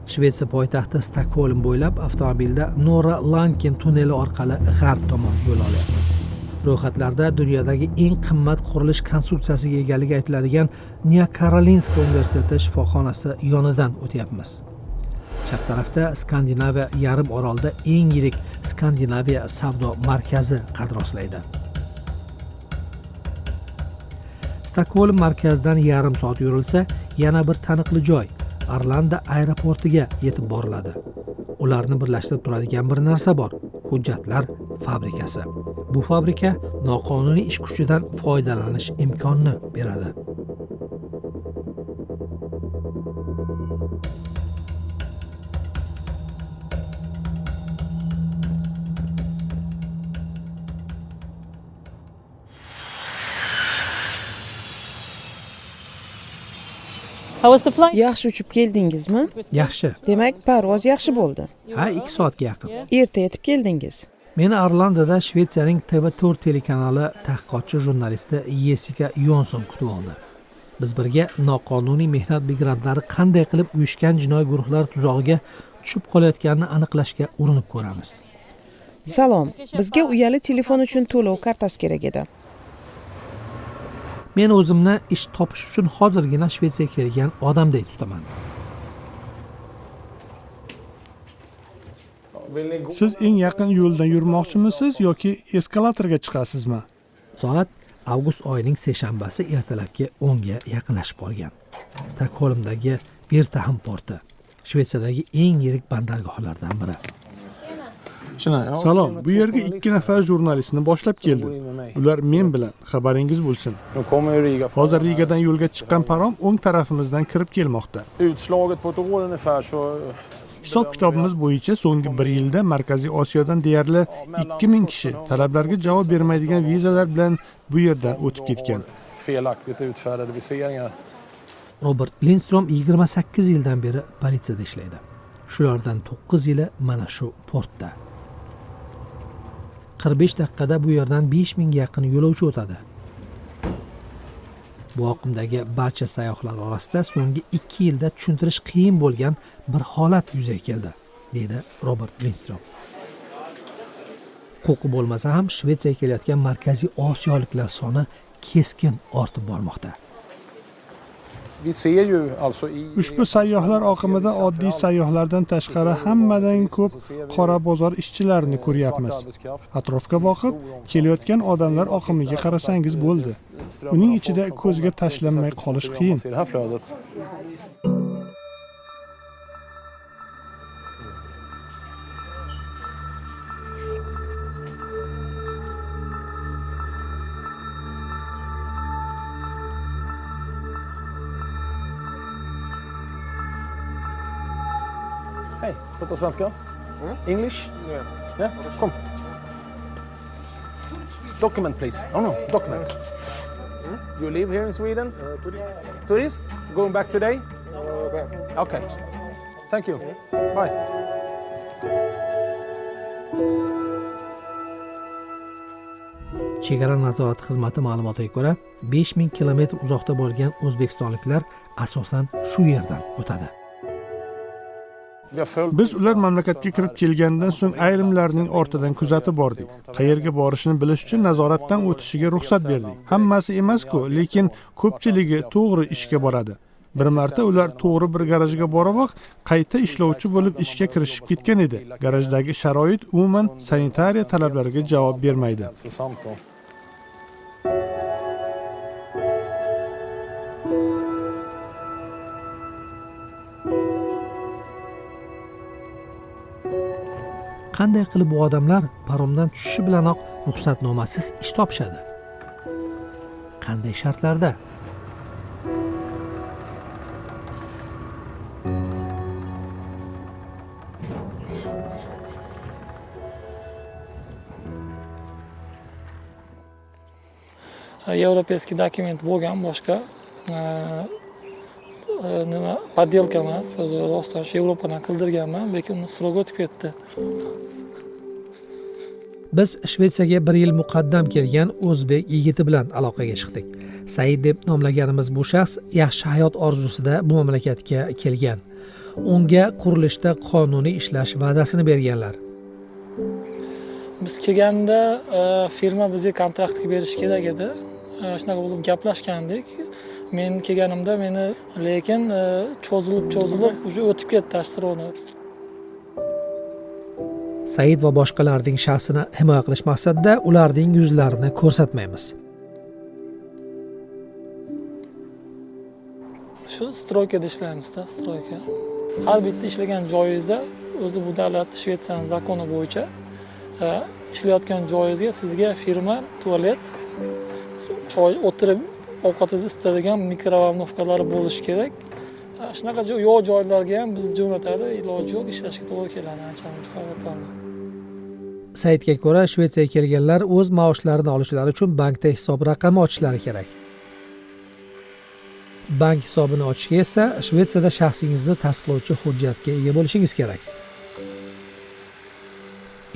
Shvetsiya poytaxti Stokgolm bo'ylab avtomobilda Norra Lanken tunneli orqali g'arb tomon yo'l olyapmiz. Ro'yxatlarda dunyodagi eng qimmat qurilish konstruksiyasiga egaligi aytiladigan Nya-Karolinska universiteti shifoxonasi yonidan o'tyapmiz. Chap tarafda Skandinaviya yarim orolida eng yirik Skandinaviya savdo markazi qad rostlaydi. Stokgolm markazidan yarim soat yurilsa, yana bir taniqli joy Arlanda aeroportiga yetib boriladi. Ularni birlashtirib turadigan bir narsa bor: hujjatlar fabrikasi. Bu fabrika noqonuniy ish kuchidan foydalanish imkonini beradi. How was the flight? Yaxshi uchib keldingizmi? Yaxshi. Demak, parvoz yaxshi bo'ldi. Ha, 2 soatga yaqin. Erta yetib keldingiz. Meni Arlandada Shvetsiyaning TV4 telekanali tadqiqotchi jurnalisti Jessica Jonsson kutib oldi. Biz birga noqonuniy mehnat migrantlari qanday qilib uyushgan jinoiy guruhlar tuzog'iga tushib qolayotganini aniqlashga urinib ko'ramiz. Salom, bizga uyali telefon uchun to'lov kartasi kerak edi. Men o'zimni ish topish uchun hozirgina Shvetsiyaga kelgan odamdek tutaman. Siz eng yaqin yo'ldan yurmoqchimisiz yoki eskalatorga chiqasizmi? Soat avgust oyining seshanbasi ertalabki 10 ga yaqinlashib qolgan. Stokgolmdagi Birtahem porti Shvetsiyadagi eng yirik bandargohlardan biri. Salom, bu yerga 2 nafar jurnalistni boshlab keldim. Ular men bilan, xabaringiz bo'lsin. Hozir Rigadan yo'lga chiqqan parom o'ng tarafimizdan kirib kelmoqda. Hisob kitobimiz bo'yicha so'nggi 1 yilda Markaziy Osiyodan deyarli 2000 kishi talablarga javob bermaydigan vizalar bilan bu yerdan o'tib ketgan. Robert Lindstrom 28 yildan beri politsiyada ishlaydi. Shulardan 9 yili mana shu portda. 45 daqiqada bu yerdan 5000 ga yaqin yo'lovchi o'tadi. Bu oqimdagi barcha sayyohlar orasida so'nggi 2 yilda tushuntirish qiyin bo'lgan bir holat yuzaga keldi, dedi Robert Lindstrom. Huquqi bo'lmasa ham Shvetsiyaga kelayotgan Markaziy Osiyoliklar soni keskin ortib bormoqda. Ushbu sayyohlar oqimida oddiy sayyohlardan tashqari hammadan ko'p qora bozor ishchilarini ko'ryapmiz. Atrofga boqib, kelayotgan odamlar oqimiga qarasangiz bo'ldi. Uning ichida ko'zga tashlanmay qolish qiyin. Hej, pratar svenska? English? Yeah. Kom. Document, please. Oh no, document. You live here in Sweden? Tourist. Tourist? Going back today? There. Okay. Thank you. Bye. Chegara nazorati xizmati ma'lumotiga ko'ra, 5000 kilometr uzoqda bo'lgan o'zbekistonliklar asosan shu yerdan o'tadi. Biz ular mamlakatga kirib kelgandan so'ng ayrimlarning ortidan kuzatib bordik. Qayerga borishini bilish uchun nazoratdan o'tishiga ruxsat berdik. Hammasi emas-ku, lekin ko'pchiligi to'g'ri ishga boradi. Bir marta ular to'g'ri bir garajga borovoq qayta ishlovchi bo'lib ishga kirishib ketgan edi. Garajdagi sharoit umuman sanitariya talablariga javob bermaydi. Qanday qilib bu odamlar paromdan tushishi bilanoq ruxsatnomasiz ish topishadi? Qanday shartlarda? Европейский dokument bo'lgan boshqa nima poddelka emas, o'zi rostdan Yevropadan qildirganman, lekin uni srok o'tib ketdi. Biz Shvetsiyaga 1 yil muqaddam kelgan o'zbek yigiti bilan aloqaga chiqdik. Said deb nomlaganimiz bu shaxs yaxshi hayot orzusida bu mamlakatga kelgan. Unga qurilishda qonuniy ishlash va'dasini berganlar. Biz kelganda firma bizga kontraktga berish kerak edi. Shunaqa bo'lib gaplashgandik. Men kelganimda meni lekin cho'zilib уже o'tib ketdi astronom. Said va boshqalarning shaxsini himoya qilish maqsadida ularning yuzlarini ko'rsatmaymiz. Shu stroykada ishlaymiz-da, stroyka. Har bitta ishlagan joyingizda o'zi bu davlat Shvetsiyaning zakoni bo'yicha ishlayotgan joyingizga sizga firma tualet, choy o'tirib ovqatingizni isitadigan mikrovolnovkalari bo'lishi kerak. Shunaqa yo'q joylarga ham biz jo'natadi, iloji yo'q ishlashga to'g'ri keladi ancha-muncha holatlarda. Saidga ko'ra, Shvetsiyaga kelganlar o'z maoshlarini olishlari uchun bankda hisob raqami ochishlari kerak. Bank hisobini ochishga esa Shvetsiyada shaxsingizni tasdiqlovchi hujjatga ega bo'lishingiz kerak.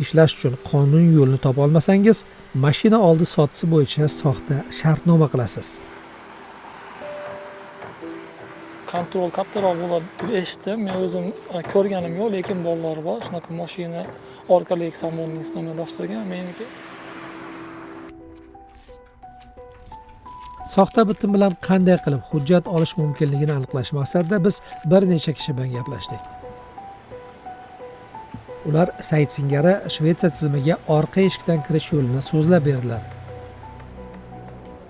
Ishlash uchun qonuniy yo'lni topa olmasangiz, mashina oldi sotisi bo'yicha soxta shartnoma qilasiz. Kontrol kattaroq bo'ladi deb eshitdim. Men o'zim ko'rganim yo'q, lekin bolalar bor. Shunaqa mashina orqali samolyotni sinovlashtirgan meniki. Soxta bitim bilan qanday qilib hujjat olish mumkinligini aniqlash maqsadida biz bir necha kishi bilan gaplashdik. Ular Said singari Shvetsiya tizimiga orqa eshikdan kirish yo'lini so'zlab berdilar.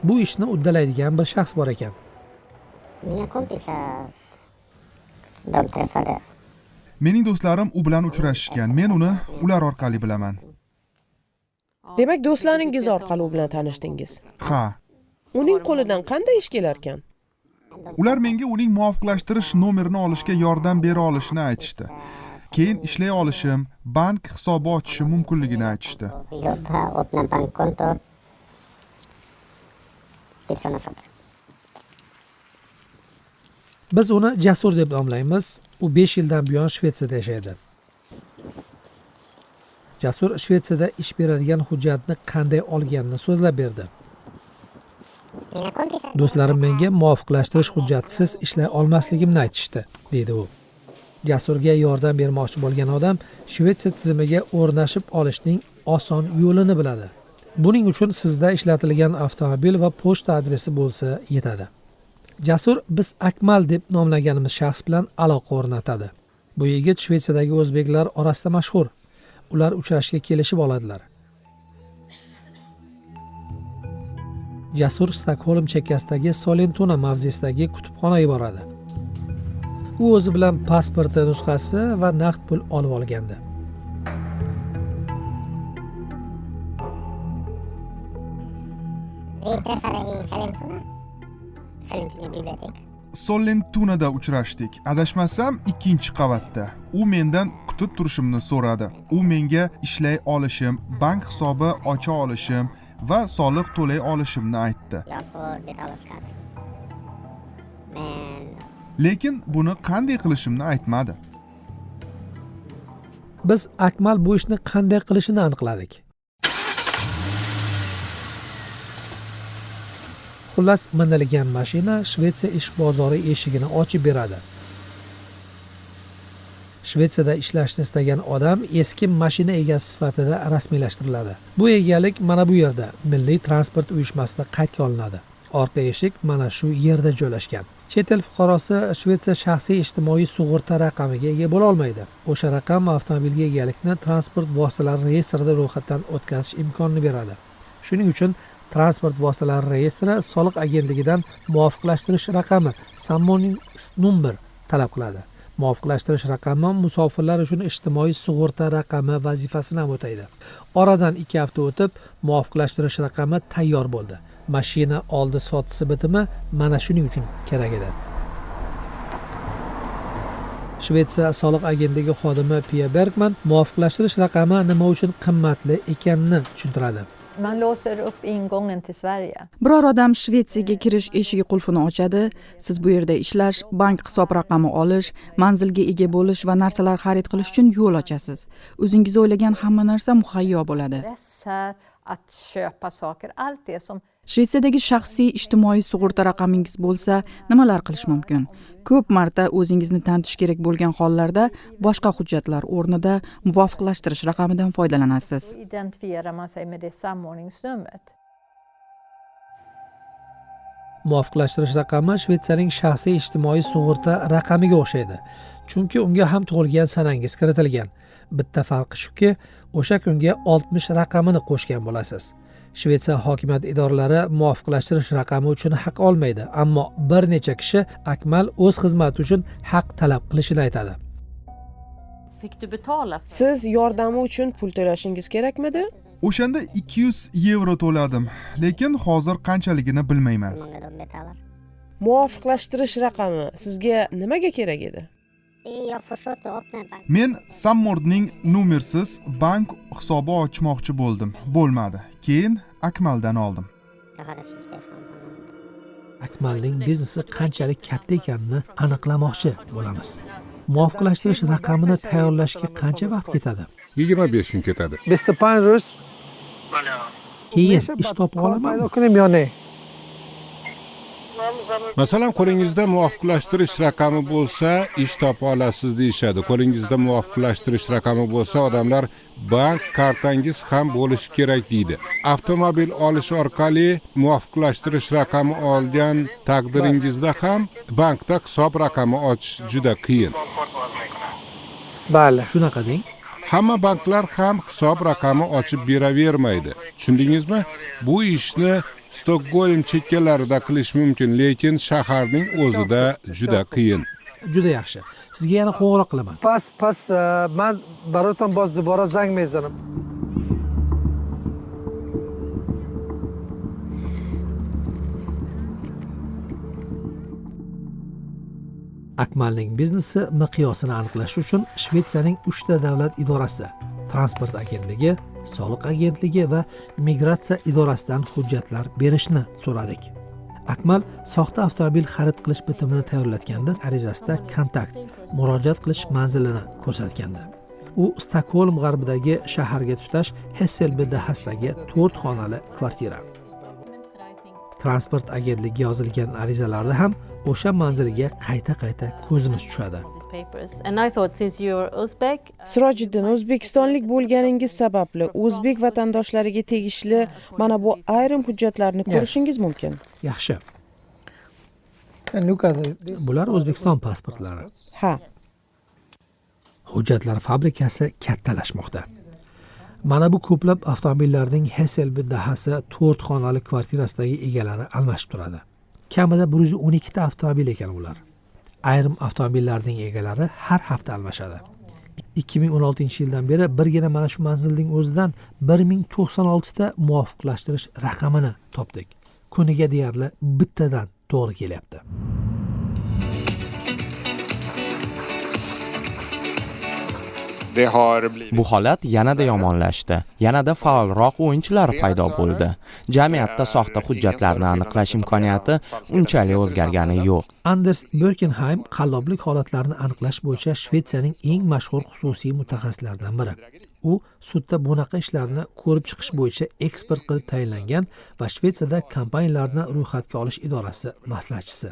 Bu ishni uddalaydigan bir shaxs bor ekan. Mening do'stlarim u bilan uchrashishgan. Men uni ular orqali bilaman. Demak, do'stlaringiz orqali u bilan tanishdingiz. Ha. Uning qo'lidan qanday ish kelar ekan? Ular menga uning muvofiqlashtirish nomerini olishga yordam bera olishini aytishdi. Keyin ishlay olishim, bank hisobi ochishim mumkinligini aytishdi. Biz uni Jasur deb nomlaymiz. U 5 yildan buyon Shvetsiyada yashaydi. Jasur Shvetsiyada ish beradigan hujjatni qanday olganini so'zlab berdi. Do'stlarim menga muvofiqlashtirish hujjatisiz ishlay olmasligimni aytishdi, dedi u. Jasurga yordam bermoqchi bo'lgan odam Shvetsiya tizimiga o'rnashib olishning oson yo'lini biladi. Buning uchun sizda ishlatilgan avtomobil va pochta adresi bo'lsa yetadi. Jasur biz Akmal deb nomlaganimiz shaxs bilan aloqa o'rnatadi. Bu yigit Shvetsiyadagi o'zbeklar orasida mashhur. Ular uchrashishga kelishib oladilar. Jasur Stokholm chekkasidagi Sollentuna mavzesidagi kutubxonaga boradi. U o'zi bilan pasporti nusxasi va naqd pul olib olgandi. Sollentunada uchrashdik. Adashmasam 2-qavatda. U mendan kutib turishimni so'radi. U menga ishlay olishim, bank hisobi ocha olishim va soliq to'lay olishimni aytdi. Lekin buni qanday qilishimni aytmadi. Biz Akmal bu ishni qanday qilishini aniqladik. Xullas, minilgan mashina Shvetsiya ish bozori eshigini ochib beradi. Shvetsiyada ishlashni istagan odam eski mashina egasi sifatida rasmiylashtiriladi. Bu egalik mana bu yerda Milliy transport uyushmasida qaydga olinadi. Orqa eshik mana shu yerda joylashgan. Chet el fuqarosi Shvetsiya shaxsiy ijtimoiy sug'urta raqamiga ega bo'la olmaydi. O'sha raqam avtomobilga egalikni transport vositalari reyestrida ro'yxatdan o'tkazish imkonini beradi. Shuning uchun transport vositalari reyestri soliq agentligidan muvofiqlashtirish raqami Sammoning number talab qiladi. Muvofiqlashtirish raqami musofirlar uchun ijtimoiy sug'urta raqami vazifasini ham o'taydi. Oradan 2 hafta o'tib, muvofiqlashtirish raqami tayyor bo'ldi. Mashina oldi sotisi bitimi mana shuning uchun kerak edi. Shvetsiya soliq agentligi xodimi Pia Bergman muvofiqlashtirish raqami nima uchun qimmatli ekanini tushuntiradi. Man låser upp ingången till Sverige. Biror odam Shvetsiyaga kirish eshigi qulfini ochadi. Siz bu yerda ishlash, bank hisob raqami olish, manzilga ega bo'lish va narsalar xarid qilish uchun yo'l ochasiz. O'zingiz o'ylagan hamma narsa muhayyo bo'ladi. Adress här, att köpa saker, allt det som Shvetsiyadagi shaxsiy ijtimoiy sug'urta raqamingiz bo'lsa, nimalar qilish mumkin? Ko'p marta o'zingizni tanitish kerak bo'lgan hollarda boshqa hujjatlar o'rnida muvofiqlashtirish raqamidan foydalanasiz. identifierar man sig med det samordningsnumret. Muvofiqlashtirish raqami Shvetsiyaning shaxsiy ijtimoiy sug'urta raqamiga o'xshaydi, chunki unga ham tug'ilgan sanangiz kiritilgan. Bitta farqi shuki, o'sha kunga 60 raqamini qo'shgan bo'lasiz. Shvetsiya hokimiyat idoralari muvofiqlashtirish raqami uchun haq olmaydi, ammo bir necha kishi Akmal o'z xizmati uchun haq talab qilishini aytadi. Siz yordami uchun pul to'lashingiz kerakmidi? O'shanda 200 yevro to'ladim, lekin hozir qanchaligini bilmayman. Muvofiqlashtirish raqami sizga nimaga kerak edi? Men Sammordning nomersiz bank hisobi ochmoqchi bo'ldim. Bo'lmadi. Keyin Akmaldan oldim. Akmalning biznesi qanchalik katta ekanini aniqlamoqchi bo'lamiz. Muvofiqlashtirish raqamini tayyorlashga qancha vaqt ketadi? 25 kun ketadi. Keyin ish topa olamanmi? Masalan, qo'lingizda muvofiqlashtirish raqami bo'lsa, ish topa olasiz deyishadi. Qo'lingizda muvofiqlashtirish raqami bo'lsa, odamlar bank kartangiz ham bo'lishi kerak deydi. Avtomobil olish orqali muvofiqlashtirish raqami olgan taqdiringizda ham bankda hisob raqami ochish juda qiyin. Bali, shunaqa deng. Hamma banklar ham hisob raqami ochib beravermaydi. Tushundingizmi? Bu ishni Stokgolm chekkalarida qilish mumkin, lekin shaharning o'zida juda qiyin. Juda yaxshi. Sizga yana qo'ng'iroq qilaman. Pas, men barotan boz dubora zang mezanim. Akmalning biznesi miqyosini aniqlash uchun Shvetsiyaning 3 ta davlat idorasi, transport agentligi, soliq agentligi va migratsiya idorasidan hujjatlar berishni so'radik. Akmal soxta avtomobil xarid qilish bitimini tayyorlatganda arizasida kontakt, murojaat qilish manzilini ko'rsatgandi. U Stokgolm g'arbidagi shaharga tutash Hässelby-Dahasdagi 4 xonali kvartira. Transport agentligiga yozilgan arizalarda ham o'sha manziliga qayta ko'zimiz tushadi. Sirojiddin, o'zbekistonlik bo'lganingiz sababli o'zbek vatandoshlariga tegishli mana bu ayrim hujjatlarni ko'rishingiz mumkin. Yaxshi. Bular O'zbekiston pasportlari. Ha. Hujjatlar fabrikasi kattalashmoqda. Mana bu ko'plab avtomobillarning Hässelby-Dahasi 4 xonali kvartirasidagi egalari almashib turadi. Kamida 112 ta avtomobil ekan ular. Ayrim avtomobillarning egalari har hafta almashadi. 2016-yildan beri birgina mana shu manzilning o'zidan 1096 ta muvofiqlashtirish raqamini topdik. Kuniga deyarli bittadan to'g'ri kelyapti. Bu holat yanada yomonlashdi. Yanada faolroq o'yinchilar paydo bo'ldi. Jamiyatda soxta hujjatlarni aniqlash imkoniyati unchalik o'zgargani yo'q. Anders Birkenheim qalloblik holatlarini aniqlash bo'yicha Shvetsiyaning eng mashhur xususiy mutaxassislaridan biri. U sudda bunaqa ishlarni ko'rib chiqish bo'yicha ekspert qilib tayinlangan va Shvetsiyada kompaniyalarni ro'yxatga olish idorasi maslahatchisi.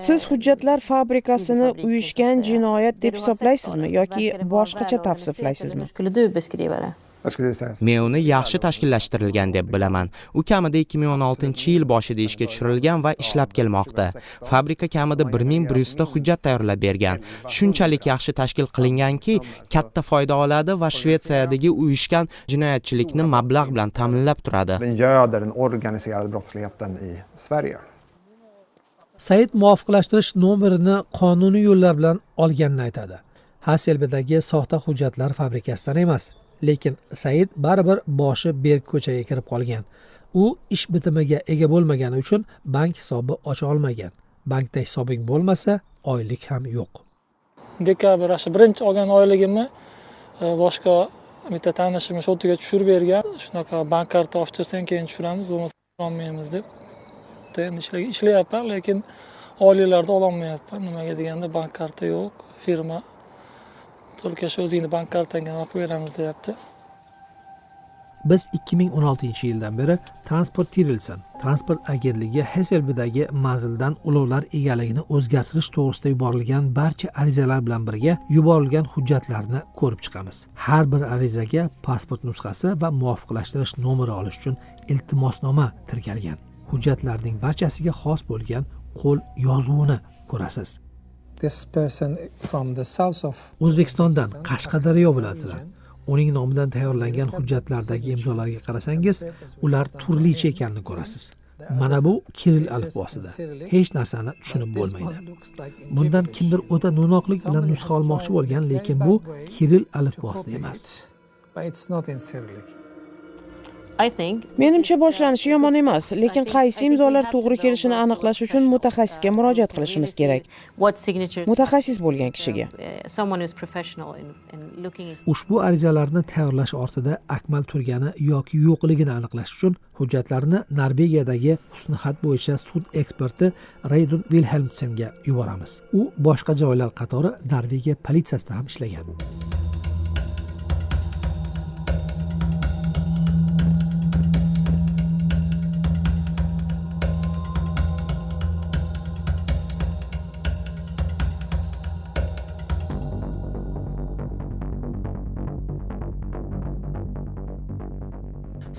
Siz hujjatlar fabrikasini uyushgan jinoyat deb hisoblaysizmi yoki boshqacha tavsiflaysizmi? Men uni yaxshi tashkillashtirilgan deb bilaman. U kamida 2016-yil boshida ishga tushirilgan va ishlab kelmoqda. Fabrika kamida 1100 ta hujjat tayyorlab bergan. Shunchalik yaxshi tashkil qilinganki, katta foyda oladi va Shvetsiyadagi uyushgan jinoyatchilikni mablag' bilan ta'minlab turadi. Said muvofiqlashtirish nomerini qonuniy yo'llar bilan olganini aytadi. Hässelbydagi soxta hujjatlar fabrikasidan emas, lekin Said baribir boshi berk ko'chaga kirib qolgan. U ish bitimiga ega bo'lmagani uchun bank hisobi ocha olmagan. Bankda hisobing bo'lmasa, oylik ham yo'q. Dekabr 1 olgan oyligimni boshqa bitta tanishimiz shotiga tushirib bergan. Shunaqa bank karta ochtirsang keyin tushiramiz, bo'lmasa olmaymiz deb. Endi ishlayapman, lekin oyliklarda ololmayapman. Nimaga deganda bank karta yo'q, firma только shu o'zingni bank kartangga qilib beramiz deyapti. Biz 2016-yildan beri Transport Tirilson transport agentligi Hesselbidagi manzildan ulovlar egaligini o'zgartirish to'g'risida yuborilgan barcha arizalar bilan birga yuborilgan hujjatlarni ko'rib chiqamiz. Har bir arizaga pasport nusxasi va muvofiqlashtirish nomeri olish uchun iltimosnoma tirkalgan. Hujjatlarning barchasiga xos bo'lgan qo'l yozuvini ko'rasiz. O'zbekistondan Qashqadaryo viloyatidan uning nomidan tayyorlangan hujjatlardagi imzolarga qarasangiz, ular turlicha ekanini ko'rasiz. Mana bu Kirill alifbosida. Hech narsani tushunib bo'lmaydi. Bundan kimdir o'ta no'noqlik bilan nusxa olmoqchi bo'lgan, lekin bu Kirill alifbosida emas. Menimcha boshlanishi yomon emas, lekin qaysi imzolar to'g'ri kelishini aniqlash uchun mutaxassisga murojaat qilishimiz kerak. Mutaxassis bo'lgan kishiga. Ushbu arizalarni tayyorlash ortida Akmal turgani yoki yo'qligini aniqlash uchun hujjatlarni Norvegiyadagi husnixat bo'yicha sud eksperti Reidun Wilhelmsenga yuboramiz. U boshqa joylar qatori Norvegiya politsiyasida ham ishlagan.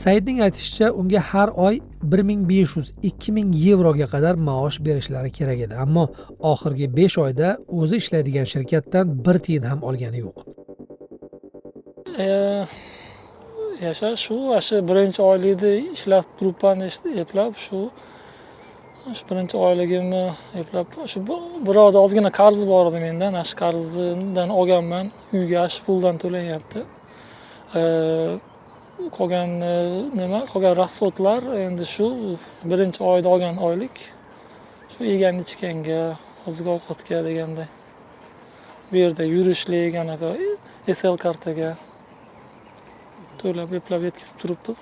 Saidning aytishicha, unga har oy 1500-2000 yevroga qadar maosh berishlari kerak edi, ammo oxirgi 5 oyda o'zi ishlaydigan shirkatdan 1 tiyin ham olgani yo'q. Shu birinchi oylikni ishlab turibman eplab, shu birinchi oyligimni eplab, shu biroda ozgina qarzi bor edi mendan, shu qarzidan olganman, uyga shu puldan to'lanyapti. Qolgan rasxodlar endi shu birinchi oyda olgan oylik shu yegan ichganga, oziq-ovqatga deganda. Bu yerda yurishlik, anaqa SL kartaga to'lab eplab yetkazib turibmiz.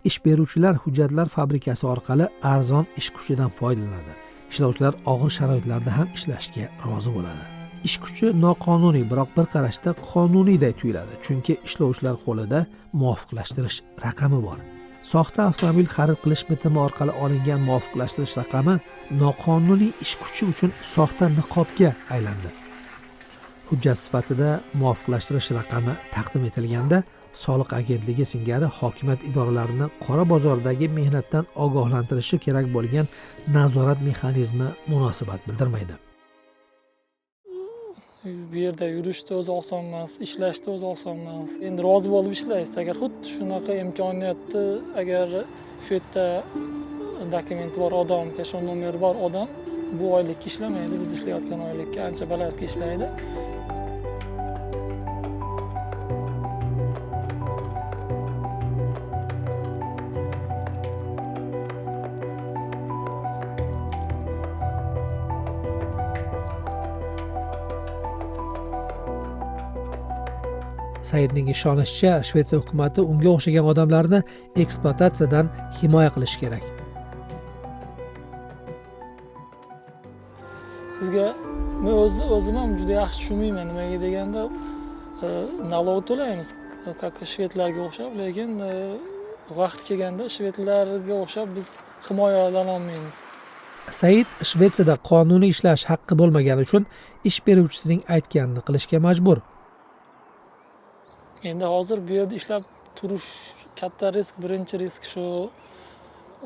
Ish beruvchilar hujjatlar fabrikasi orqali arzon ish kuchidan foydalanadi. Ishlovchilar og'ir sharoitlarda ham ishlashga rozi bo'ladi. Ish kuchi noqonuniy, biroq bir qarashda qonuniyday tuyuladi, chunki ishlovchilar qo'lida muvofiqlashtirish raqami bor. Soxta avtomobil xarid qilish bitimi orqali olingan muvofiqlashtirish raqami noqonuniy ish kuchi uchun soxta niqobga aylandi. Hujjat sifatida muvofiqlashtirish raqami taqdim etilganda, soliq agentligi singari hokimiyat idoralarini qora bozordagi mehnatdan ogohlantirishi kerak bo'lgan nazorat mexanizmi munosabat bildirmaydi. Bu yerda yurishda o'zi oson emas, ishlashda o'zi oson emas. Endi rozi bo'lib ishlaysiz. Agar xuddi shunaqa imkoniyatni agar shu yerda dokumenti bor odam, peshon nomeri bor odam bu oylikka ishlamaydi, biz ishlayotgan oylikka ancha balandga ishlaydi. Saidning ishonishicha, Shvetsiya hukumati unga o'xshagan odamlarni ekspluatatsiyadan himoya qilishi kerak. Sizga men o'zim ham juda yaxshi tushunmayman, nimaga deganda налог to'laymiz, shvedlarga o'xshab, lekin vaqt kelganda shvedlarga o'xshab biz himoyalana olmaymiz. Said Shvetsiyada qonuniy ishlash haqqi bo'lmagani uchun ish beruvchisining aytganini qilishga majbur. Endi hozir bu yerda ishlab turish katta risk. Birinchi risk shu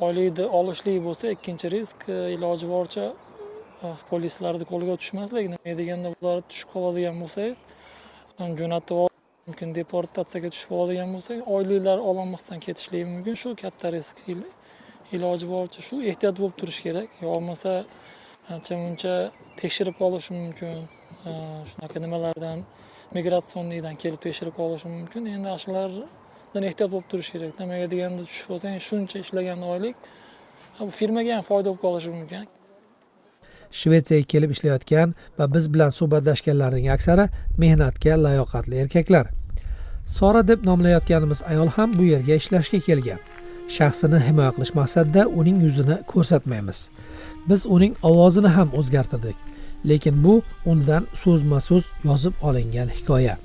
oylikni olishlik bo'lsa, ikkinchi risk iloji boricha polislarning qo'liga tushmaslik. Nima deganda ular tushib qoladigan bo'lsangiz, jo'natib mumkin, deportatsiyaga tushib qoladigan bo'lsangiz, oyliklar ololmasdan ketishligi mumkin. Shu katta risk. Iloji boricha shu ehtiyot bo'lib turish kerak. Yo bo'lmasa ancha-muncha tekshirib qolishi mumkin. Shunaqa nimalardan migratsioniydan kelib tekshirib qolishi mumkin. Endi shulardan ehtiyot bo'lib turish kerak. Nimaga deganda tushib qolsang, shuncha ishlagan oylik bu firmaga ham foyda bo'lib qolishi mumkin. Shvetsiyaga kelib ishlayotgan va biz bilan suhbatlashganlarning aksari mehnatga layoqatli erkaklar. Sora deb nomlayotganimiz ayol ham bu yerga ishlashga kelgan. Shaxsini himoya qilish maqsadida uning yuzini ko'rsatmaymiz. Biz uning ovozini ham o'zgartirdik, lekin bu undan so'zma-so'z yozib olingan hikoya.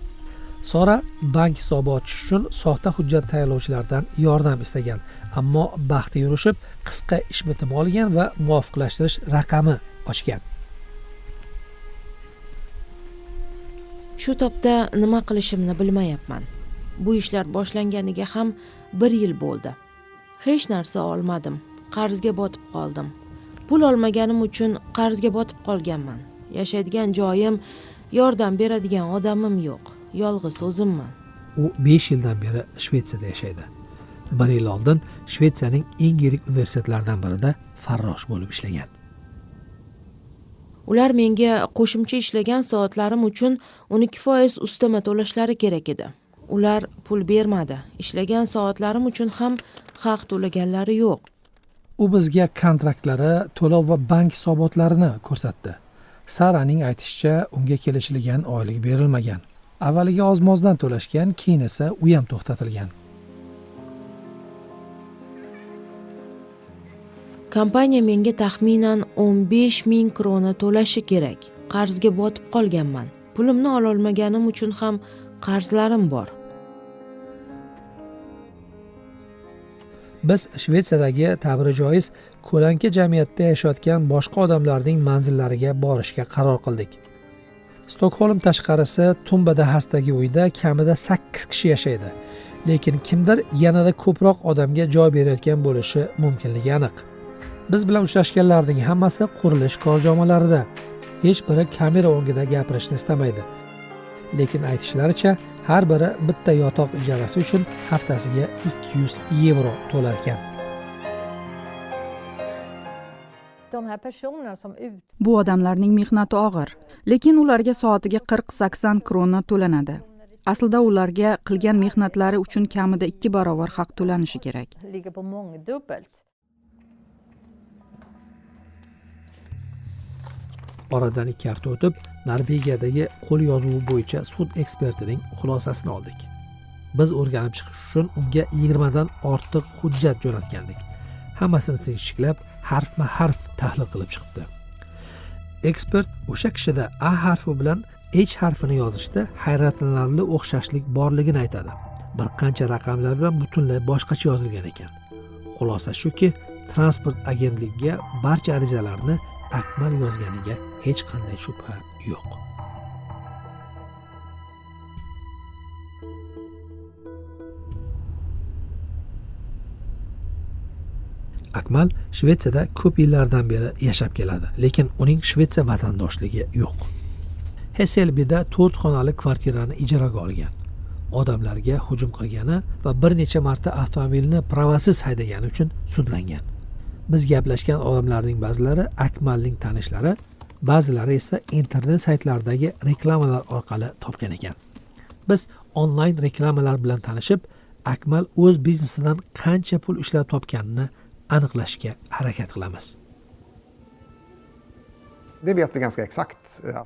Sora bank hisobi ochish uchun soxta hujjat tayyorlovchilardan yordam istagan, ammo baxti yurishib qisqa ish bitimi olgan va muvofiqlashtirish raqami ochgan. Shu topda nima qilishimni bilmayapman. Bu ishlar boshlanganiga ham 1 yil bo'ldi. Hech narsa olmadim. Qarzga botib qoldim. Pul olmaganim uchun qarzga botib qolganman. Yashaydigan joyim, yordam beradigan odamim yo'q. Yolg'iz o'zimman. U 5 yildan beri Shvetsiyada yashaydi. 1 yil oldin Shvetsiyaning eng yirik universitetlaridan birida farrosh bo'lib ishlagan. Ular menga qo'shimcha ishlagan soatlarim uchun 12% ustama to'lashlari kerak edi. Ular pul bermadi. Ishlagan soatlarim uchun ham haq to'laganlari yo'q. U bizga kontraktlari, to'lov va bank hisobotlarini ko'rsatdi. Saraning aytishicha, unga kelishilgan oylik berilmagan. Avvaliga ozmozdan to'lashgan, keyin esa u ham to'xtatilgan. Kompaniya menga taxminan 15,000 krona to'lashi kerak. Qarzga botib qolganman. Pulimni ola olmaganim uchun ham qarzlarim bor. Biz Shvetsiyadagi ta'biri joiz ko'lanka jamiyatda yashayotgan boshqa odamlarning manzillariga borishga qaror qildik. Stokholm tashqarisi Tumbadahasdagi uyda kamida 8 kishi yashaydi, lekin kimdir yanada ko'proq odamga joy berayotgan bo'lishi mumkinligi aniq. Biz bilan uchrashganlarning hammasi qurilish korjomalarida. Hech biri kamera o'ngida gapirishni istamaydi. Lekin aytishlaricha, har biri bitta yotoq ijarasi uchun haftasiga 200 yevro to'lar ekan. Bu odamlarning mehnati og'ir, lekin ularga soatiga 40-80 krona to'lanadi. Aslida ularga qilgan mehnatlari uchun kamida 2 barobar haq to'lanishi kerak. Oradan 2 hafta o'tib, Norvegiyadagi qo'l yozuvi bo'yicha sud ekspertining xulosasini oldik. Biz o'rganib chiqish uchun unga 20 dan ortiq hujjat jo'natgandik. Hammasini sinchiklab, harfma-harf tahlil qilib chiqibdi. Ekspert o'sha kishida A harfi bilan H harfini yozishda hayratlanarli o'xshashlik borligini aytadi. Bir qancha raqamlar bilan butunlay boshqacha yozilgan ekan. Xulosa shuki, transport agentligiga barcha arizalarni Akmal yozganiga hech qanday shubha yo'q. Akmal Shvetsiyada ko'p yillardan beri yashab keladi, lekin uning Shvetsiya vatandoshligi yo'q. Hesselbida 4 xonali kvartirani ijaraga olgan. Odamlarga hujum qilgani va bir necha marta avtomobilni pravasiz haydagani uchun sudlangan. Biz gaplashgan odamlarning ba'zilari Akmalning tanishlari, ba'zilari esa internet saytlaridagi reklamalar orqali topgan ekan. Biz onlayn reklamalar bilan tanishib, Akmal o'z biznesidan qancha pul ishlab topganini aniqlashga harakat qilamiz.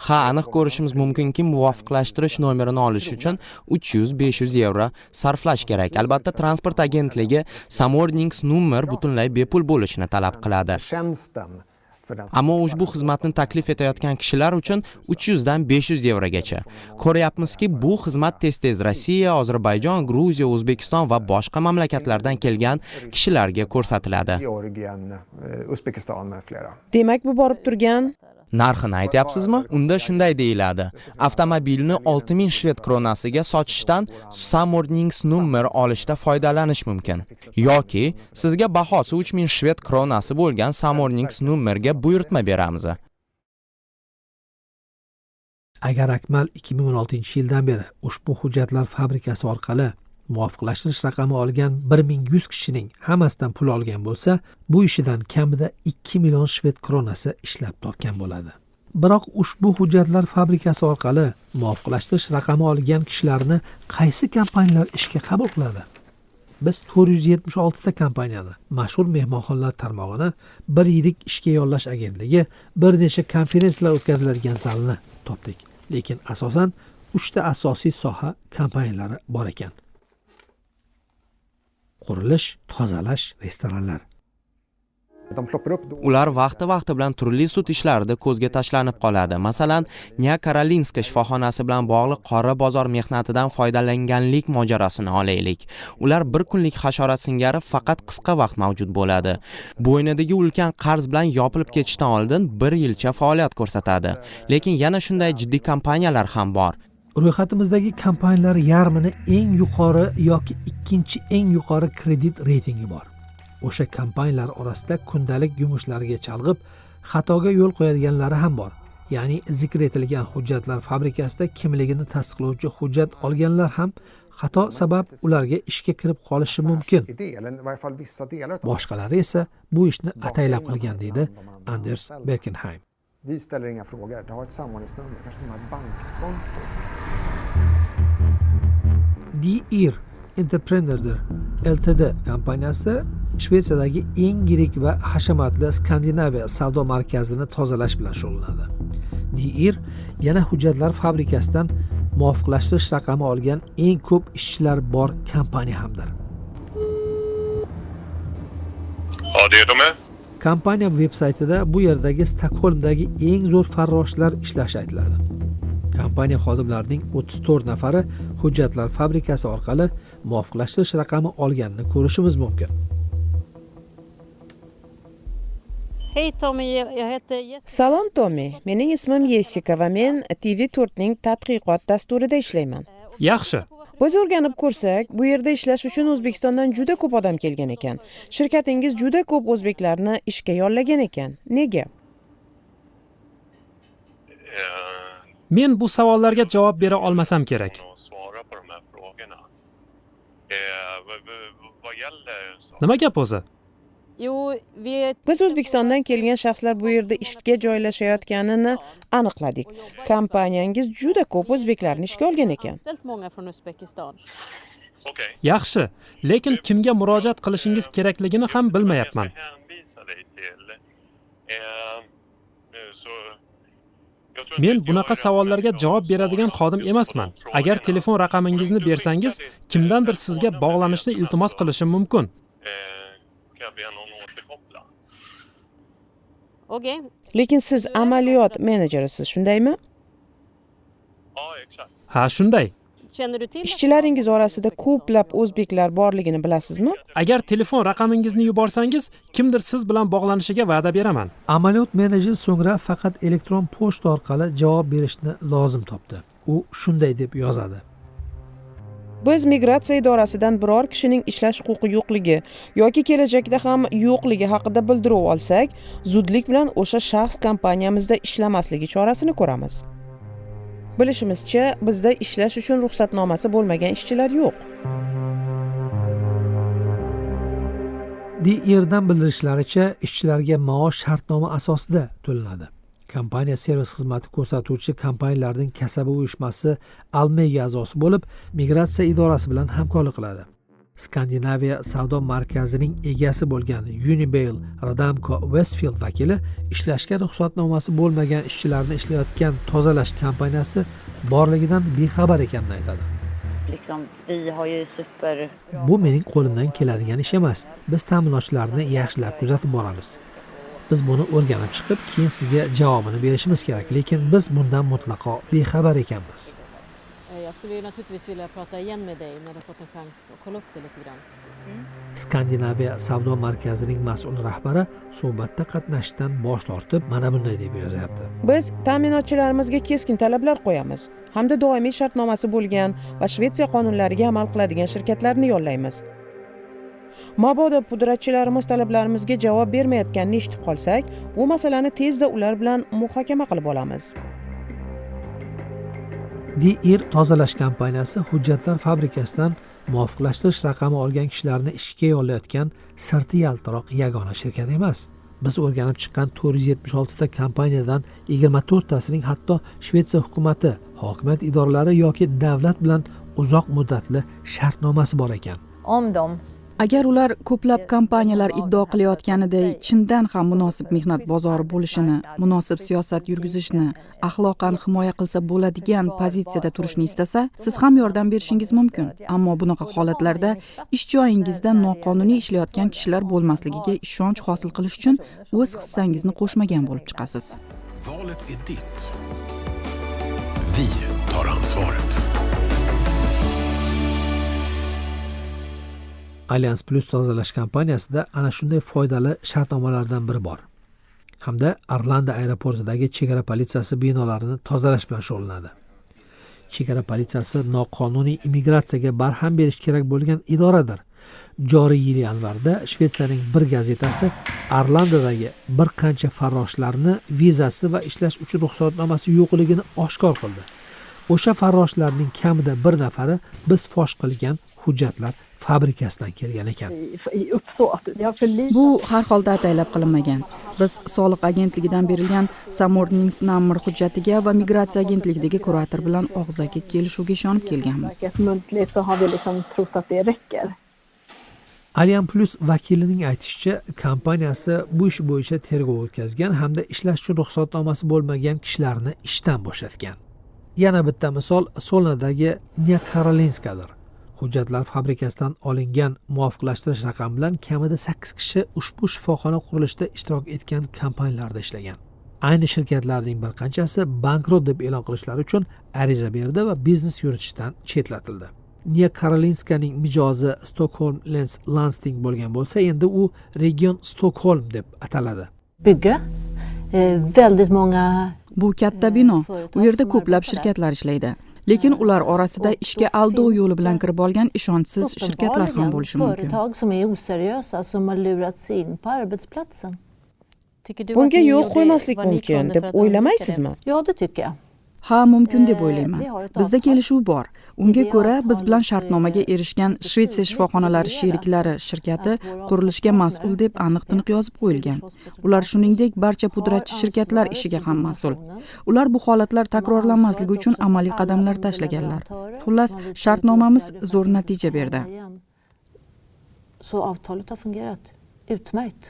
Ha, aniq ko'rishimiz mumkinki, muvofiqlashtirish nomerini olish uchun 300-500 yevro sarflash kerak. Albatta, transport agentligi samordningsnummer butunlay bepul bo'lishini talab qiladi. Ammo ushbu xizmatni taklif etayotgan kishilar uchun 300 dan 500 yevrogacha. Ko'ryapmizki, bu xizmat tez-tez Rossiya, Ozarbayjon, Gruziya, O'zbekiston va boshqa mamlakatlardan kelgan kishilarga ko'rsatiladi. Demak, bu borib turgan Narxini aytyapsizmi? Unda shunday deyiladi. Avtomobilni 6000 shved kronasiga sotishdan samordningsnummer olishda foydalanish mumkin. Yoki sizga bahosi 3000 shved kronasi bo'lgan samordningsnummerga buyurtma beramiz. Agar Akmal 2016-yildan beri ushbu hujjatlar fabrikasi orqali muvofiqlashtirish raqami olgan 1100 kishining hammasidan pul olgan bo'lsa, bu ishidan kamida 2 million shved kronasi ishlab topgan bo'ladi. Biroq ushbu hujjatlar fabrikasi orqali muvofiqlashtirish raqami olgan kishilarni qaysi kompaniyalar ishga qabul qiladi? Biz 476 ta kompaniyani, mashhur mehmonxonalar tarmog'ini, bir yirik ishga yollash agentligi, bir necha konferensiyalar o'tkaziladigan zalni topdik. Lekin asosan 3 ta asosiy soha kompaniyalari bor ekan. Qurilish, tozalash, restoranlar. Ular vaqti bilan turli sud ishlarida ko'zga tashlanib qoladi. Masalan, Nya Karolinska shifoxonasi bilan bog'liq qora bozor mehnatidan foydalanganlik mojarosini olaylik. Ular bir kunlik hasharot singari faqat qisqa vaqt mavjud bo'ladi. Bo'ynidagi ulkan qarz bilan yopilib ketishdan oldin 1 yilcha faoliyat ko'rsatadi. Lekin yana shunday jiddiy kompaniyalar ham bor. Ro'yxatimizdagi kompaniyalar yarmini eng yuqori yoki ikkinchi eng yuqori kredit reytingi bor. O'sha kompaniyalar orasida kundalik yumushlarga chalg'ib, xatoga yo'l qo'yadiganlari ham bor. Ya'ni zikr etilgan hujjatlar fabrikasida kimligini tasdiqlovchi hujjat olganlar ham xato sabab ularga ishga kirib qolishi mumkin. Boshqalari esa bu ishni ataylab qilgan deydi Anders Berkenheim. Vi ställer inga frågor. Det har ett samordningsnummer, kanske som ett bankkonto. DIR Entrepreneur Ltd kompaniyasi Shvetsiyadagi eng yirik va hashamatli Skandinaviya savdo markazini tozalash bilan shug'ullanadi. DIR yana hujjatlar fabrikasidan muvofiqlashtirish raqami olgan eng ko'p ishchilar bor kompaniya hamdir. Kompaniya veb-saytida bu yerdagi Stokgolmdagi eng zo'r farroshlar ishlashi aytiladi. Kompaniya xodimlarining 34 nafari hujjatlar fabrikasi orqali muvofiqlashtirish raqami olganini ko'rishimiz mumkin. Salom Tommy, mening ismim Jessica va men TV4 ning tadqiqot dasturida ishlayman. Yaxshi. Biz o'rganib ko'rsak, bu yerda ishlash uchun O'zbekistondan juda ko'p odam kelgan ekan. Shirkatingiz juda ko'p o'zbeklarni ishga yollagan ekan. Nega? Men bu savollarga javob bera olmasam kerak. Nima gap o'zi? Biz O'zbekistondan kelgan shaxslar bu yerda ishga joylashayotganini aniqladik. Kompaniyangiz juda ko'p o'zbeklarni ishga olgan ekan. Yaxshi, lekin kimga murojaat qilishingiz kerakligini ham bilmayapman. Men bunaqa savollarga javob beradigan xodim emasman. Agar telefon raqamingizni bersangiz, kimdandir sizga bog'lanishni iltimos qilishim mumkin. Lekin siz amaliyot menejerisiz, shundaymi? Ha, shunday. Ishchilaringiz orasida ko'plab o'zbeklar borligini bilasizmi? Agar telefon raqamingizni yuborsangiz, kimdir siz bilan bog'lanishiga va'da beraman. Amaliyot menejer so'ngra faqat elektron pochta orqali javob berishni lozim topdi. U shunday deb yozadi: Biz migratsiya idorasidan biror kishining ishlash huquqi yo'qligi yoki kelajakda ham yo'qligi haqida bildiruv olsak, zudlik bilan o'sha shaxs kompaniyamizda ishlamasligi chorasini ko'ramiz. Bilishimizcha, bizda ishlash uchun ruxsatnomasi bo'lmagan ishchilar yo'q. DIRdan bildirishlaricha, ishchilarga maosh shartnoma asosida to'lanadi. Kompaniya servis xizmati ko'rsatuvchi kompaniyalarning kasaba uyushmasi Almega a'zosi bo'lib, migratsiya idorasi bilan hamkorlik qiladi. Skandinaviya savdo markazining egasi bo'lgan Unibail Radamco Westfield vakili ishlashga ruxsatnomasi bo'lmagan ishchilarni ishlayotgan tozalash kompaniyasi borligidan bexabar ekanini aytadi. Bu mening qo'limdan keladigan ish emas. Biz ta'minotchilarni yaxshilab kuzatib boramiz. Biz buni o'rganib chiqib, keyin sizga javobini berishimiz kerak, lekin biz bundan mutlaqo bexabar ekanmiz. Skandinaviya savdo markazining mas'ul rahbari suhbatda qatnashishdan bosh tortib, mana bunday deb yozyapti. Biz ta'minotchilarimizga keskin talablar qo'yamiz hamda doimiy shartnomasi bo'lgan va Shvetsiya qonunlariga amal qiladigan shirkatlarni yollaymiz. Mabodo pudratchilarimiz talablarimizga javob bermayotganini eshitib qolsak, bu masalani tezda ular bilan muhokama qilib olamiz. DIR tozalash kompaniyasi hujjatlar fabrikasidan muvofiqlashtirish raqami olgan kishilarni ishga yollayotgan sirti yaltiroq yagona shirkat emas. Biz o'rganib chiqqan 476 ta kompaniyadan 24 tasining hatto Shvetsiya hukumati, hokimiyat idoralari yoki davlat bilan uzoq muddatli shartnomasi bor ekan. Om de Agar ular ko'plab kompaniyalar iddao qilayotganiday chindan ham munosib mehnat bozori bo'lishini, munosib siyosat yurgizishni, axloqan himoya qilsa bo'ladigan pozitsiyada turishni istasa, siz ham yordam berishingiz mumkin. Ammo bunaqa holatlarda ish joyingizda noqonuniy ishlayotgan kishilar bo'lmasligiga ishonch hosil qilish uchun o'z hissangizni qo'shmagan bo'lib chiqasiz. Valet är ditt. Vi tar ansvaret. Allianz Plus tozalash kompaniyasida ana shunday foydali shartnomalardan biri bor. Hamda Orlando aeroportidagi chegara politsiyasi binolarini tozalash bilan shug'ullanadi. Chegara politsiyasi noqonuniy immigratsiyaga barham berish kerak bo'lgan idoradir. Joriy yil yanvarda Shvetsiyaning bir gazetasi Orlandodagi bir qancha farroshlarni vizasi va ishlash uchun ruxsatnomasi yo'qligini oshkor qildi. O'sha farroshlarning kamida bir nafari biz fosh qilgan hujjatlar fabrikasidan kelgan ekan. Bu har holda ataylab qilinmagan. Biz soliq agentligidan berilgan Samordningsnummer hujjatiga va migratsiya agentligidagi kurator bilan og'zaki kelishuvga ishonib kelganmiz. Allianz Plus vakilining aytishicha, kompaniyasi bu ish bo'yicha tergov o'tkazgan hamda ishlash uchun ruxsatnomasi bo'lmagan kishilarni ishdan bo'shatgan. Yana bitta misol Solnadagi Nya Karolinskadir. Hujjatlar fabrikasidan olingan muvofiqlashtirish raqami bilan kamida 8 kishi ushbu shifoxona qurilishida ishtirok etgan kompaniyalarda ishlagan. Ayni shirkatlarning bir qanchasi bankrot deb e'lon qilishlari uchun ariza berdi va biznes yuritishdan chetlatildi. Nya Karolinskaning mijozi Stockholm Läns Landsting bo'lgan bo'lsa, endi u region Stockholm deb ataladi. Bu katta bino. U yerda ko'plab shirkatlar ishlaydi. Lekin ular orasida ishga aldov yo'li bilan kirib olgan ishonchsiz shirkatlar ham bo'lishi mumkin. Bunga yo'l qo'ymaslik mumkin deb o'ylamaysizmi? Ha, mumkin deb o'ylayman. Bizda kelishuv bor. Unga ko'ra biz bilan shartnomaga erishgan Shvetsiya shifoxonalari sheriklari shirkati qurilishga mas'ul deb aniq-tiniq yozib qo'yilgan. Ular shuningdek barcha pudratchi shirkatlar ishiga ham mas'ul. Ular bu holatlar takrorlanmasligi uchun amaliy qadamlar tashlaganlar. Xullas, shartnomamiz zo'r natija berdi. Så avtalet har fungerat utmärkt.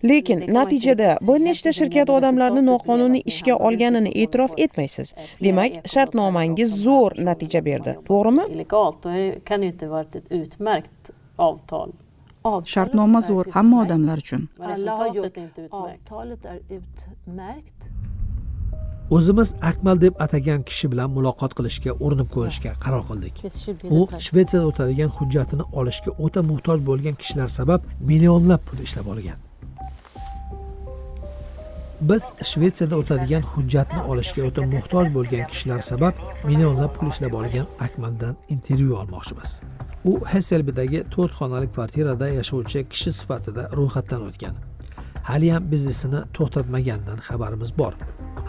Lekin natijada bir nechta shirkat odamlarni noqonuniy ishga olganini e'tirof etmaysiz. Demak, shartnomangiz zo'r natija berdi, to'g'rimi? Shartnoma zo'r hamma odamlar uchun. O'zimiz Akmal deb atagan kishi bilan muloqot qilishga urinib ko'rishga qaror qildik. U Shvetsiyada o'tadigan hujjatini olishga o'ta muhtoj bo'lgan kishilar sabab millionlab pul ishlab olgan. Biz Shvetsiyada o'tadigan hujjatni olishga o'ta muhtoj bo'lgan kishilar sabab millionlab pul ishlab olgan Akmaldan intervyu olmoqchimiz. U Hesselbidagi 4 xonali kvartirada yashovchi kishi sifatida ro'yxatdan o'tgan. Hali ham biznesini to'xtatmaganidan xabarimiz bor.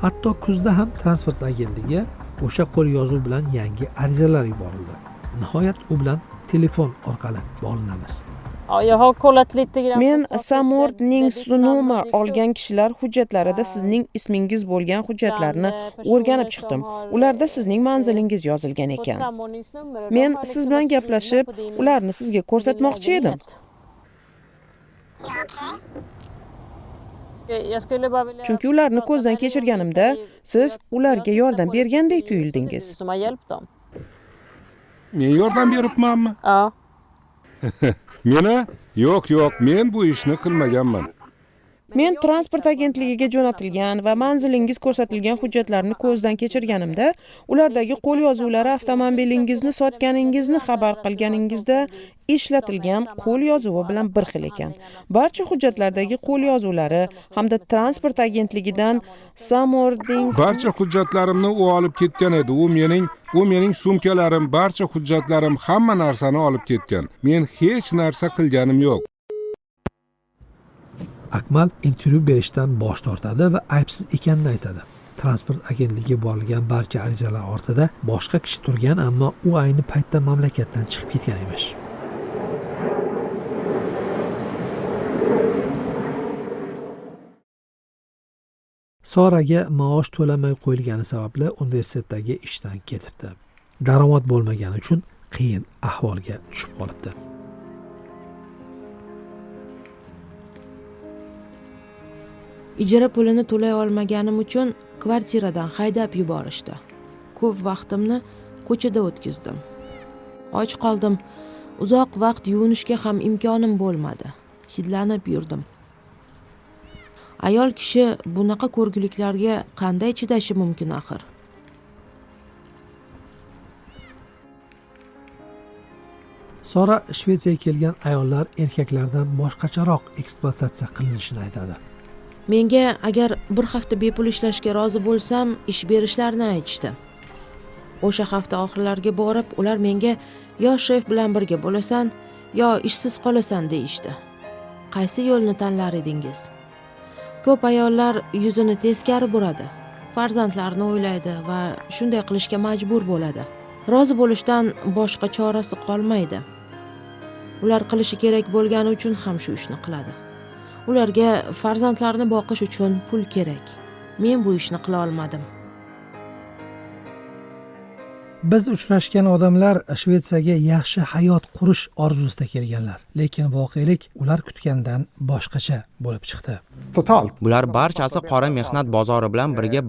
Hatto kuzda ham transport agentligi o'sha qo'l yozuv bilan yangi arizalar yuborildi. Nihoyat u bilan telefon orqali bog'lanamiz. Men Samordningsnummer olgan kishilar hujjatlarida sizning ismingiz bo'lgan hujjatlarni o'rganib chiqdim. Ularda sizning manzilingiz yozilgan ekan. Men siz bilan gaplashib, ularni sizga ko'rsatmoqchi edim. Chunki ularni ko'zdan kechirganimda siz ularga yordam bergandek tuyuldingiz. Men yordam beribmanmi? Meni? Yo'q, men bu ishni qilmaganman. Men transport agentligiga jo'natilgan va manzilingiz ko'rsatilgan hujjatlarni ko'zdan kechirganimda, ulardagi qo'l yozuvlari avtomobilingizni sotganingizni xabar qilganingizda ishlatilgan qo'l yozuvi bilan bir xil ekan. Barcha hujjatlardagi qo'l yozuvlari hamda transport agentligidan barcha hujjatlarimni u olib ketgan edi. U mening sumkalarim, barcha hujjatlarim, hamma narsani olib ketgan. Men hech narsa qilganim yo'q. Akmal intervyu berishdan bosh tortadi va aybsiz ekanini aytadi. Transport agentligiga borilgan barcha arizalar ortida boshqa kishi turgan, ammo u ayni paytda mamlakatdan chiqib ketgan emish. Soraga maosh to'lamay qo'yilgani sababli universitetdagi ishdan ketibdi. Daromad bo'lmagani uchun qiyin ahvolga tushib qolibdi. Ijara pulini to'lay olmaganim uchun kvartiradan haydab yuborishdi. Ko'p vaqtimni ko'chada o'tkazdim. Och qoldim. Uzoq vaqt yuvinishga ham imkonim bo'lmadi. Hidlanib yurdim. Ayol kishi bunaqa ko'rguliklarga qanday chidashi mumkin axir? Sora Shvetsiyaga kelgan ayollar erkaklardan boshqacharoq ekspluatatsiya qilinishini aytadi. Menga agar bir hafta bepul ishlashga rozi bo'lsam, ish berishlarini aytishdi. O'sha hafta oxirlariga borib, ular menga yo shef bilan birga bo'lasan, yo ishsiz qolasan deyishdi. Qaysi yo'lni tanlar edingiz? Ko'p ayollar yuzini teskari buradi. Farzandlarini o'ylaydi va shunday qilishga majbur bo'ladi. Rozi bo'lishdan boshqa chorasi qolmaydi. Ular qilishi kerak bo'lgani uchun ham shu ishni qiladi. Ularga farzandlarini boqish uchun pul kerak. Men bu ishni qila olmadim. Biz uchrashgan odamlar Shvetsiyaga yaxshi hayot qurish orzusida kelganlar, lekin voqelik ular kutgandan boshqacha bo'lib chiqdi. Bular barchasi qora mehnat bozori bilan birga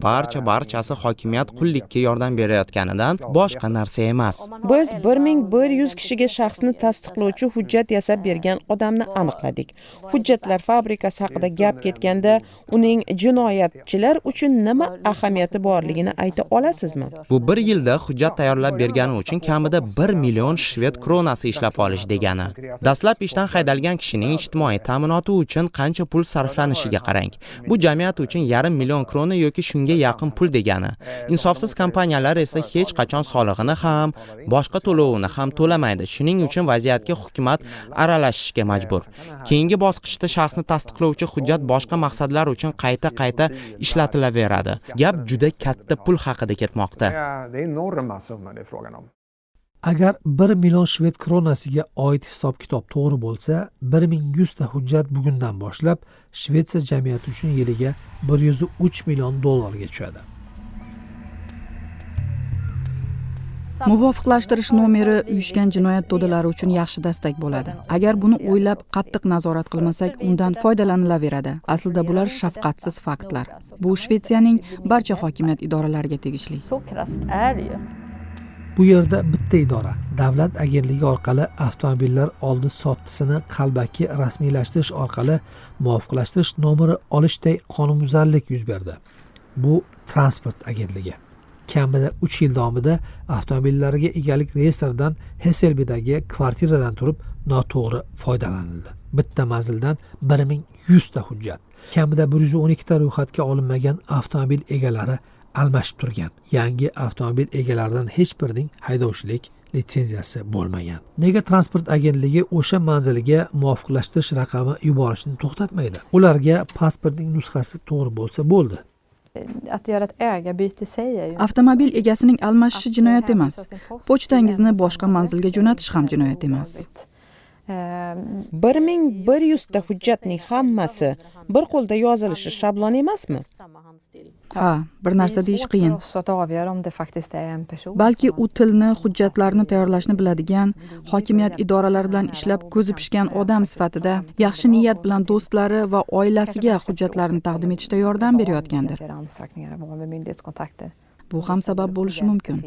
barchasi hokimiyat qullikka yordam berayotganidan boshqa narsa emas. Biz 1100 kishiga shaxsni tasdiqlovchi hujjat yasab bergan odamni aniqladik. Hujjatlar fabrikasi haqida gap ketganda, uning jinoyatchilar uchun nima ahamiyati borligini ayta olasizmi? Bu bir yilda hujjat tayyorlab bergani uchun kamida 1 million shved kronasi ishlab olish degani. Dastlab ishdan haydalgan kishining ijtimoiy ta'minoti uchun qancha pul sarflanishiga qarang. Bu jamiyat uchun 1,5 million krona yoki shunga yaqin pul degani. Insofsiz kompaniyalar esa hech qachon solig'ini ham, boshqa to'lovini ham to'lamaydi. Shuning uchun vaziyatga hukumat aralashishga majbur. Keyingi bosqichda shaxsni tasdiqlovchi hujjat boshqa maqsadlar uchun qayta ishlatilaveradi. Gap juda katta pul haqida ketmoqda. Agar 1 million shved kronasiga oid hisob-kitob to'g'ri bo'lsa, 1100 ta hujjat bugundan boshlab Shvetsiya jamiyati uchun yiliga 103 million dollarga tushadi. Muvofiqlashtirish nomeri uyushgan jinoyat to'dalari uchun yaxshi dastak bo'ladi. Agar buni o'ylab qattiq nazorat qilmasak, undan foydalanilaveradi. Aslida bular shafqatsiz faktlar. Bu Shvetsiyaning barcha hokimiyat idoralariga tegishli. Bu yerda bitta idora, davlat agentligi orqali avtomobillar oldi-sottisini qalbaki rasmiylashtirish orqali muvofiqlashtirish nomeri olishday qonunbuzarlik yuz berdi. Bu transport agentligi. Kamida 3 yil davomida avtomobillariga egalik reyestridan Hesselbidagi kvartiradan turib noto'g'ri foydalanildi. Bitta manzildan 1100 ta hujjat. Kamida 112 ta ro'yxatga olinmagan avtomobil egalari almashib turgan. Yangi avtomobil egalaridan hech birining haydovchilik litsenziyasi bo'lmagan. Nega transport agentligi o'sha manziliga muvofiqlashtirish raqami yuborishni to'xtatmaydi? Ularga pasportning nusxasi to'g'ri bo'lsa bo'ldi. Avtomobil egasining almashishi jinoyat emas. Pochtangizni boshqa manzilga jo'natish ham jinoyat emas. 1100 ta hujjatning hammasi bir qo'lda yozilishi shablon emasmi? Ha, bir narsa deyish qiyin. Balki u tilni, hujjatlarni tayyorlashni biladigan, hokimiyat idoralari bilan ishlab ko'zi pishgan odam sifatida yaxshi niyat bilan do'stlari va oilasiga hujjatlarni taqdim etishda yordam berayotgandir. Bu ham sabab bo'lishi mumkin.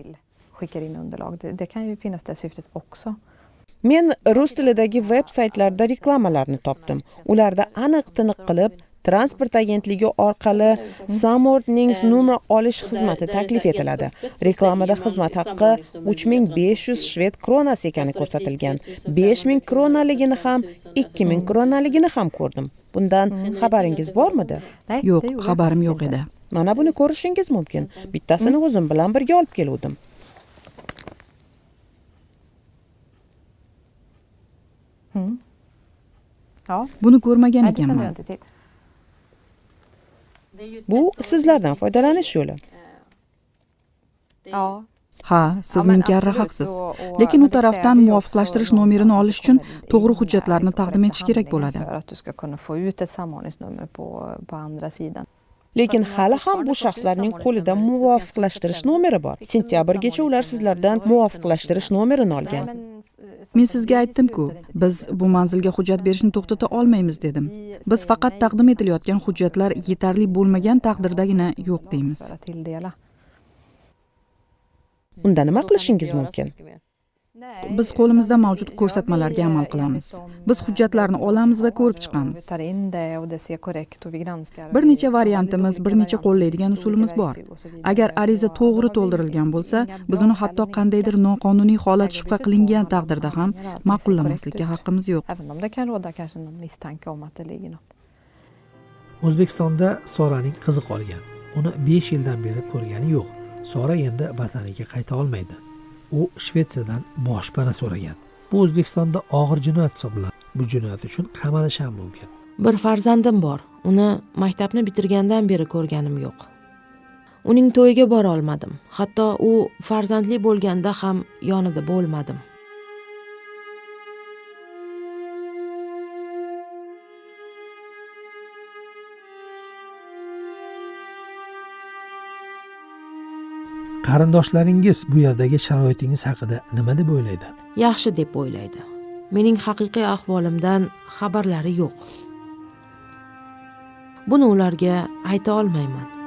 Men rus tilidagi veb-saytlarda reklamalarni topdim. Ularda aniq-tiniq qilib transport agentligi orqali Samordnings nomer olish xizmati taklif etiladi. Reklamada xizmat haqqi 3500 shved kronasi ekani ko'rsatilgan. 5000 kronaligini ham, 2000 kronaligini ham ko'rdim. Bundan xabaringiz bormidi? Yo'q, xabarim yo'q edi. Mana buni ko'rishingiz mumkin. Bittasini o'zim bilan birga olib keldim. Buni ko'rmagan ekanman. Bu sizlardan foydalanish yo'li. Ha, siz ming karra haqsiz. Lekin u tarafdan muvofiqlashtirish nomerini olish uchun to'g'ri hujjatlarni taqdim etish kerak bo'ladi. Lekin hali ham bu shaxslarning qo'lida muvofiqlashtirish nomeri bor. Sentyabrgacha ular sizlardan muvofiqlashtirish nomerini olgan. Men sizga aytdim-ku, biz bu manzilga hujjat berishni to'xtata olmaymiz dedim. Biz faqat taqdim etilayotgan hujjatlar yetarli bo'lmagan taqdirdagina yo'q deymiz. Unda nima qilishingiz mumkin? Biz qo'limizda mavjud ko'rsatmalarga amal qilamiz. Biz hujjatlarni olamiz va ko'rib chiqamiz. Bir necha variantimiz, bir necha qo'llaydigan usulimiz bor. Agar ariza to'g'ri to'ldirilgan bo'lsa, biz uni hatto qandaydir noqonuniy holat shubha qilingan taqdirda ham ma'qullamaslikka haqqimiz yo'q. O'zbekistonda Soraning qizi qolgan. Uni 5 yildan beri ko'rgani yo'q. Sora endi vataniga qayta olmaydi. U Shvetsiyadan boshpana so'ragan. Bu O'zbekistonda og'ir jinoyat hisoblanadi. Bu jinoyat uchun qamalishi ham mumkin. Bir farzandim bor. Uni maktabni bitirgandan beri ko'rganim yo'q. Uning to'yiga bora olmadim. Hatto u farzandli bo'lganda ham yonida bo'lmadim. Qarindoshlaringiz bu yerdagi sharoitingiz haqida nima deb o'ylaydi? Yaxshi deb o'ylaydi. Mening haqiqiy ahvolimdan xabarlari yo'q. Buni ularga ayta olmayman.